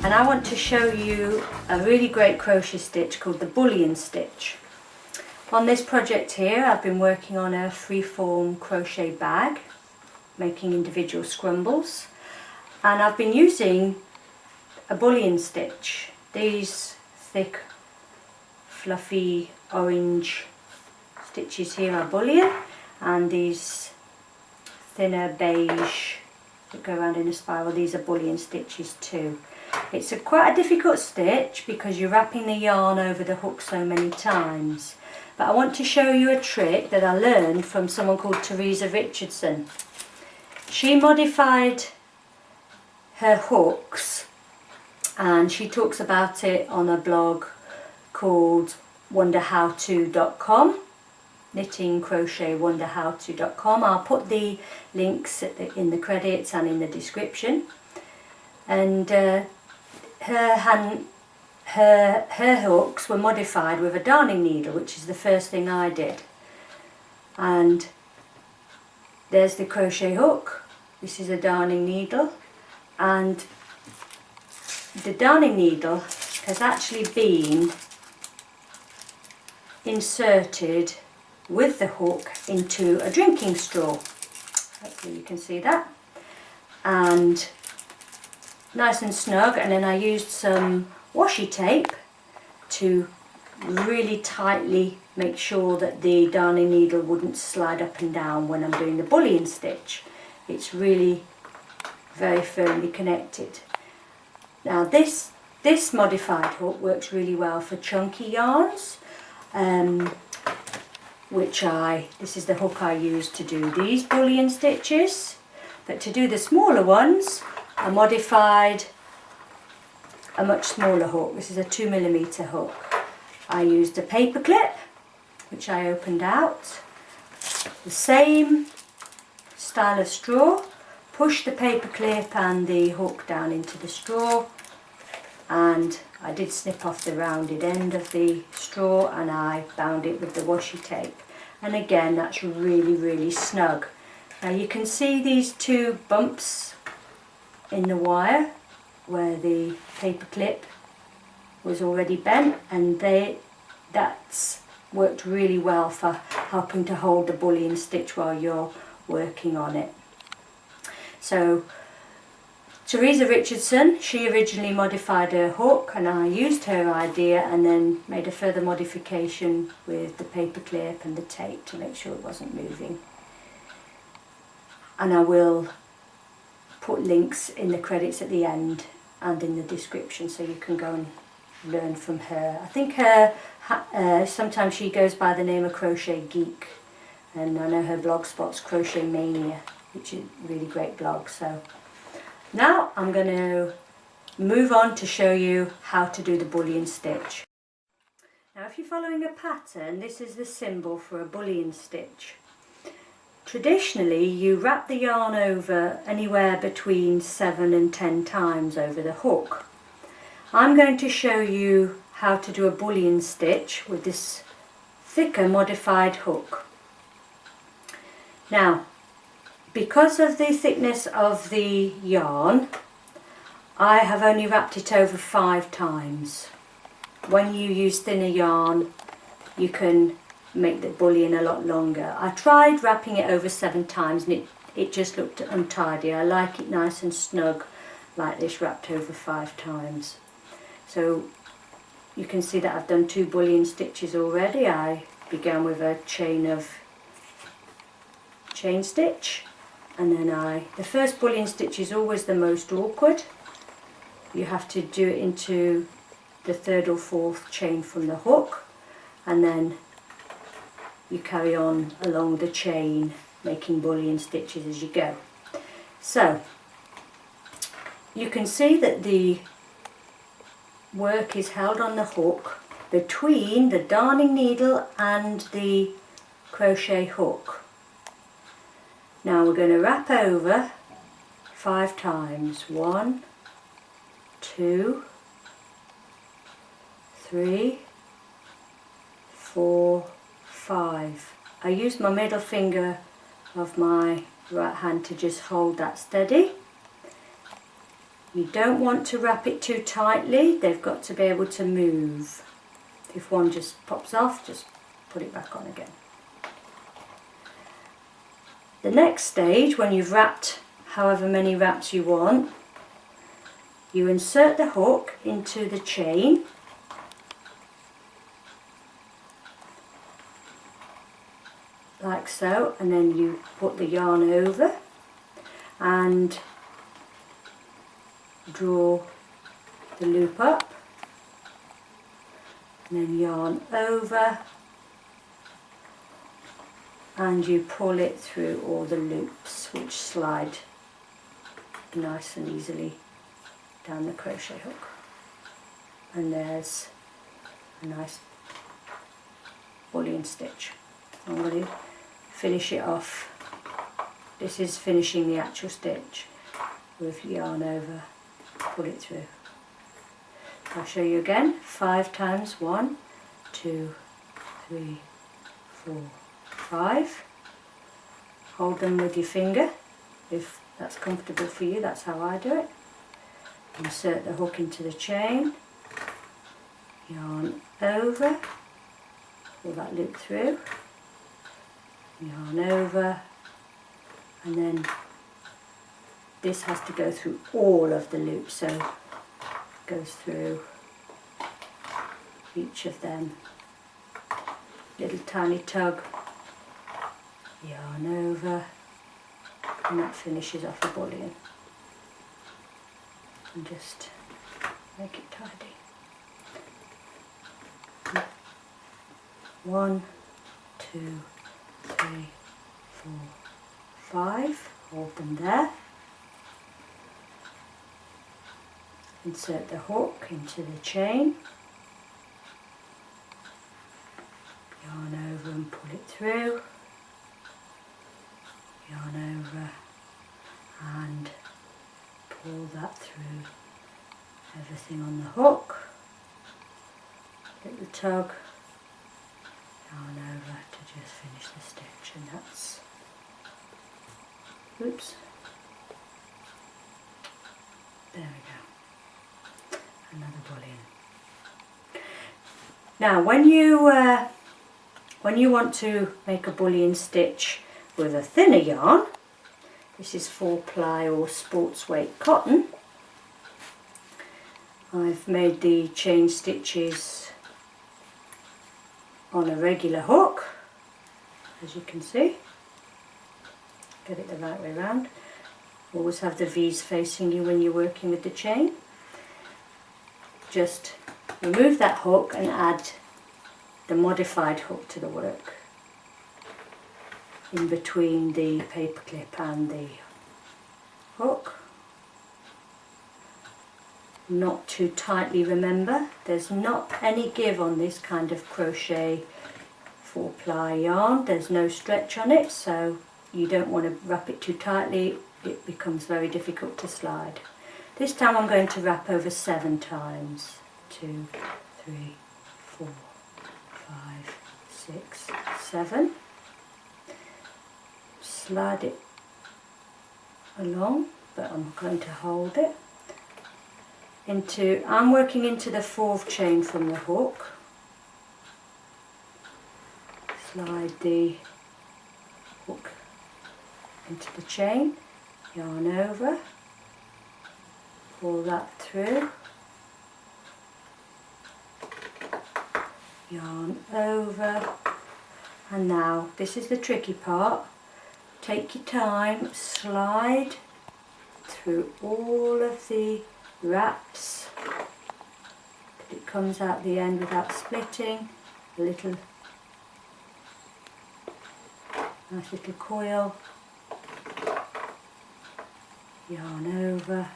and I want to show you a really great crochet stitch called the bullion stitch. On this project here I've been working on a freeform crochet bag, making individual scrumbles, and I've been using a bullion stitch. These thick fluffy orange stitches here are bullion, and these thinner beige that go around in a spiral, these are bullion stitches too. It's quite a difficult stitch because you're wrapping the yarn over the hook so many times. But I want to show you a trick that I learned from someone called Teresa Richardson. She modified her hooks, and she talks about it on a blog called wonderhowto.com, knittingcrochetwonderhowto.com. I'll put the links in the credits and in the description. And her hooks were modified with a darning needle, which is the first thing I did. And there's the crochet hook. This is a darning needle, and the darning needle has actually been inserted with the hook into a drinking straw. Hopefully you can see that. And nice and snug, and then I used some washi tape to really tightly make sure that the darning needle wouldn't slide up and down when I'm doing the bullion stitch. It's really very firmly connected. Now this modified hook works really well for chunky yarns, this is the hook I use to do these bullion stitches. But to do the smaller ones, I modified a much smaller hook. This is a 2mm hook. I used a paper clip, which I opened out, the same style of straw, pushed the paper clip and the hook down into the straw, and I did snip off the rounded end of the straw and I bound it with the washi tape. And again, that's really snug. Now you can see these two bumps in the wire where the paper clip was already bent, and that's worked really well for helping to hold the bullion stitch while you're working on it. So Teresa Richardson, she originally modified her hook, and I used her idea and then made a further modification with the paper clip and the tape to make sure it wasn't moving. And I will put links in the credits at the end and in the description so you can go and learn from her. I think sometimes she goes by the name of Crochet Geek, and I know her blog spot's Crochet Mania, which is a really great blog. So now I'm going to move on to show you how to do the bullion stitch. Now if you're following a pattern, this is the symbol for a bullion stitch. Traditionally you wrap the yarn over anywhere between 7 and 10 times over the hook. I'm going to show you how to do a bullion stitch with this thicker modified hook. Now, because of the thickness of the yarn, I have only wrapped it over 5 times. When you use thinner yarn, you can make the bullion a lot longer. I tried wrapping it over 7 times and it just looked untidy. I like it nice and snug like this, wrapped over 5 times. So you can see that I've done 2 bullion stitches already. I began with a chain stitch, and then the first bullion stitch is always the most awkward. You have to do it into the 3rd or 4th chain from the hook, and then you carry on along the chain making bullion stitches as you go. So you can see that the work is held on the hook between the darning needle and the crochet hook. Now we're going to wrap over 5 times. 1, 2, 3, 4, 5. I use my middle finger of my right hand to just hold that steady. You don't want to wrap it too tightly, they've got to be able to move. If one just pops off, just put it back on again. The next stage, when you've wrapped however many wraps you want, you insert the hook into the chain, like so, and then you put the yarn over and draw the loop up, and then yarn over, and you pull it through all the loops, which slide nice and easily down the crochet hook. And there's a nice bullion stitch. I'm going to finish it off. This is finishing the actual stitch with yarn over, pull it through. I'll show you again. 5 times 1, 2, 3, 4, 5. Hold them with your finger if that's comfortable for you. That's how I do it. Insert the hook into the chain, yarn over, pull that loop through, yarn over, and then this has to go through all of the loops, so it goes through each of them. Little tiny tug, yarn over, and that finishes off a bullion. And just make it tidy. 1, 2, 3, 4, 5. Hold them there. Insert the hook into the chain. Yarn over and pull it through. Yarn over and pull that through everything on the hook. Little tug, yarn over to just finish the stitch, and that's, oops, there we go, another bullion. Now when you want to make a bullion stitch with a thinner yarn, this is 4-ply or sports weight cotton. I've made the chain stitches on a regular hook, as you can see. Get it the right way around. Always have the V's facing you when you're working with the chain. Just remove that hook and add the modified hook to the work, in between the paper clip and the hook. Not too tightly, remember, there's not any give on this kind of crochet 4-ply yarn. There's no stretch on it, so you don't want to wrap it too tightly, it becomes very difficult to slide. This time I'm going to wrap over 7 times. 2, 3, 4, 5, 6, 7. Slide it along, but I'm going to hold it into, I'm working into the 4th chain from the hook. Slide the hook into the chain, yarn over, pull that through, yarn over, and now this is the tricky part. Take your time, slide through all of the wraps till it comes out the end without splitting. A little, nice little coil, yarn over,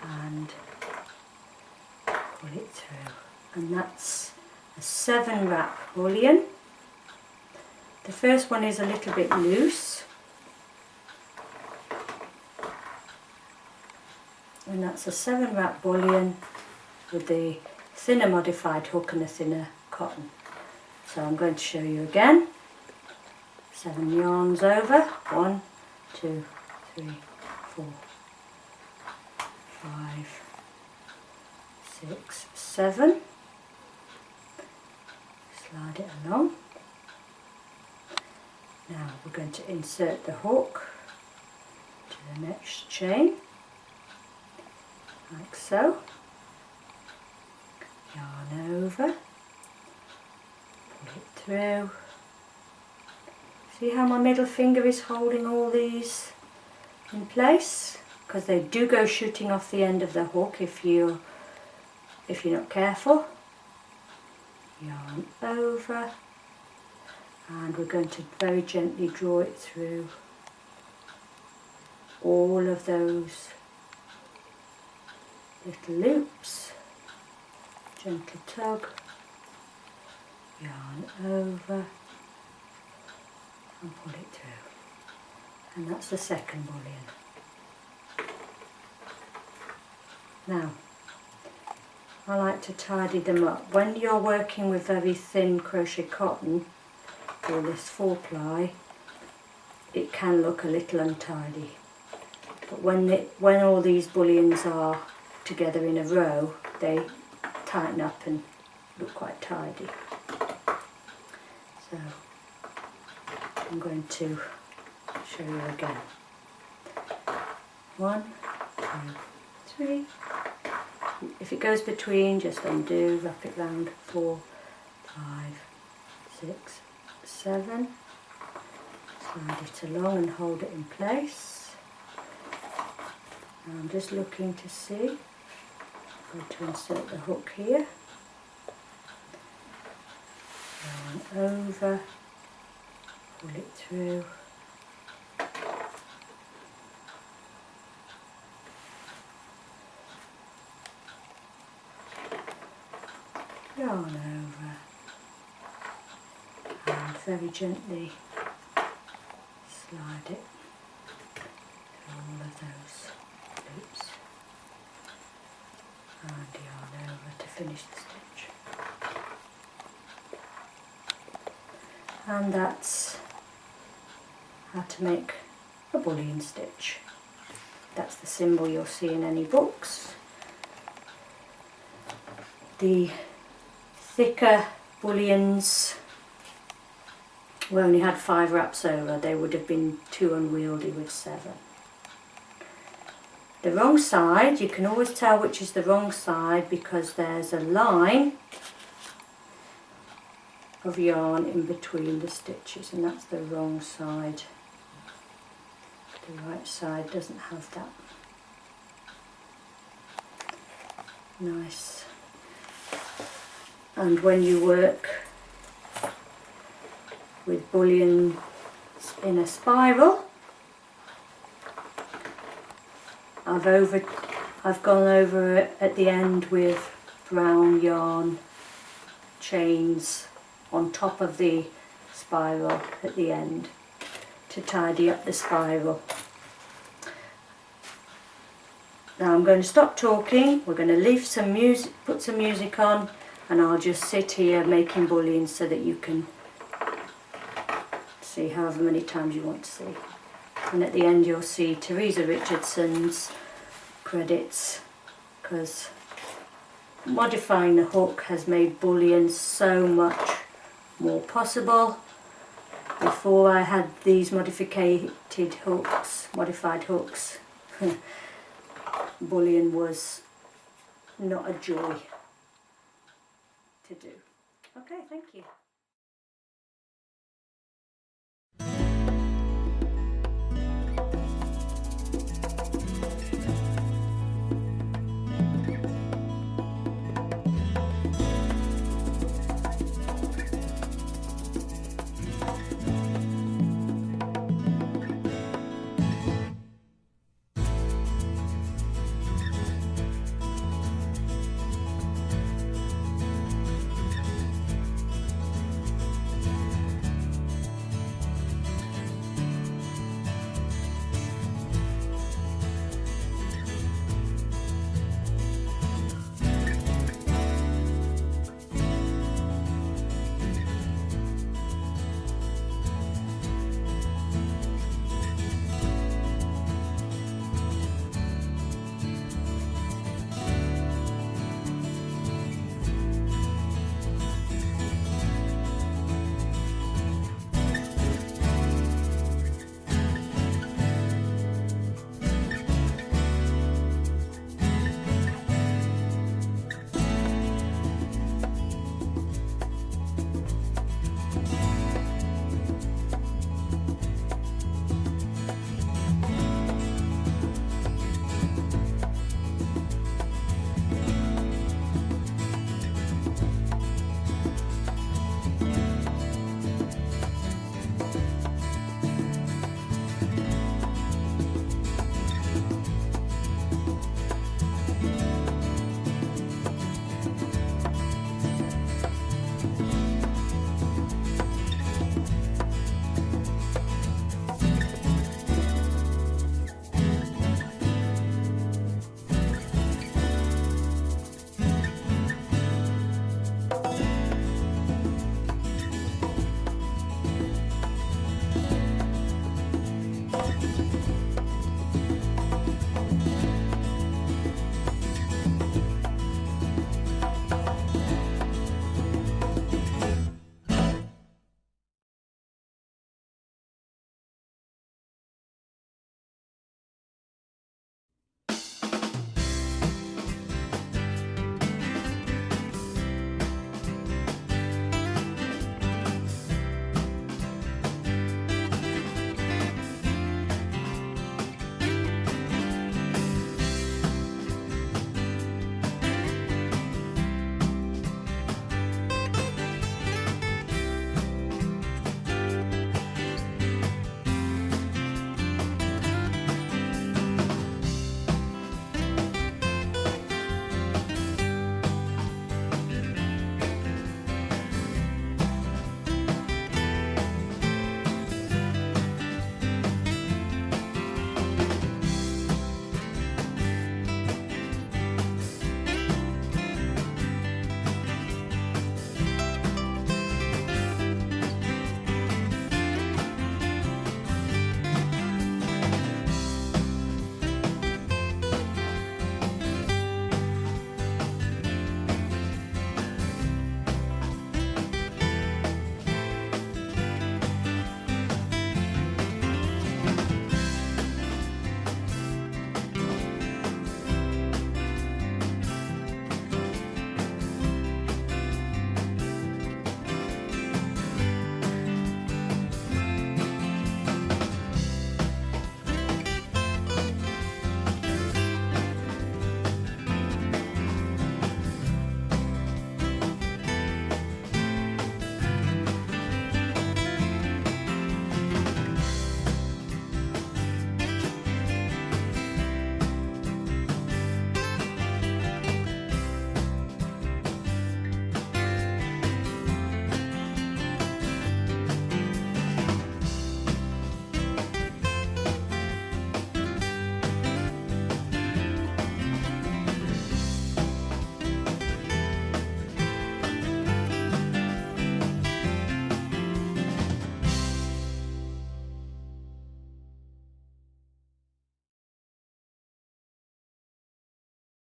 and pull it through. And that's a 7 wrap bullion. The first one is a little bit loose, and that's a 7 wrap bullion with the thinner modified hook and a thinner cotton. So I'm going to show you again. 7 yarns over, 1, 2, 3, 4, 5, 6, 7. Slide it along. Now we're going to insert the hook to the next chain, like so. Yarn over, pull it through. See how my middle finger is holding all these in place? Because they do go shooting off the end of the hook if you're not careful. Yarn over, and we're going to very gently draw it through all of those little loops. Gentle tug, yarn over, and pull it through. And that's the second bullion. Now, I like to tidy them up. When you're working with very thin crochet cotton, or this 4-ply, it can look a little untidy. But when all these bullions are together in a row, they tighten up and look quite tidy. So I'm going to show you again. 1, 2, 3. If it goes between, just undo, wrap it round. 4, 5, 6, 7. Slide it along and hold it in place. Now I'm just looking to see. I'm going to insert the hook here. Yarn over, pull it through. Yarn over, and very gently slide it through all of those loops, and yarn over to finish the stitch. And that's how to make a bullion stitch. That's the symbol you'll see in any books. The thicker bullions, we only had 5 wraps over. They would have been too unwieldy with 7. The wrong side, you can always tell which is the wrong side because there's a line of yarn in between the stitches, and that's the wrong side. The right side doesn't have that. Nice. And when you work with bullion in a spiral, I've gone over it at the end with brown yarn chains on top of the spiral at the end to tidy up the spiral. Now I'm going to stop talking, we're going to leave some music, put some music on, and I'll just sit here making bullions so that you can see however many times you want to see. And at the end you'll see Teresa Richardson's credits, because modifying the hook has made bullion so much more possible. Before I had these modified hooks, bullion was not a joy to do. Okay, thank you.